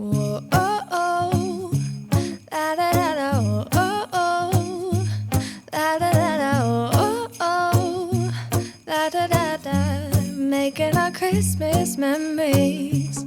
Whoa, oh, oh. La da da da, oh, oh. La da da da, oh, oh. La da da da, making our Christmas memories.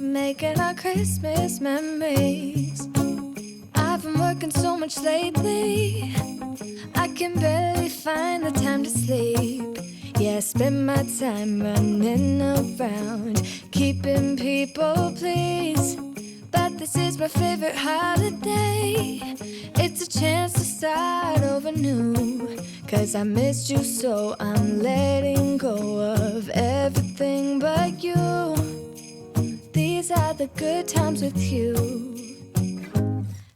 Making our Christmas memories. I've been working so much lately, I can barely find the time to sleep. Yeah, I spend my time running around, keeping people pleased. But this is my favorite holiday. It's a chance to start over new. Cause I missed you, so I'm letting go of everything but you. These are the good times with you.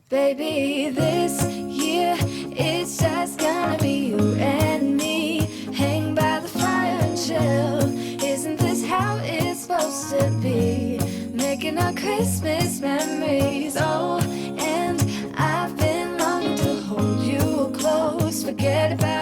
Baby, this year it's just gonna be you and me. Hang by the fire and chill. Isn't this how it's supposed to be? Making our Christmas memories. Oh, and I've been longing to hold you close. Forget about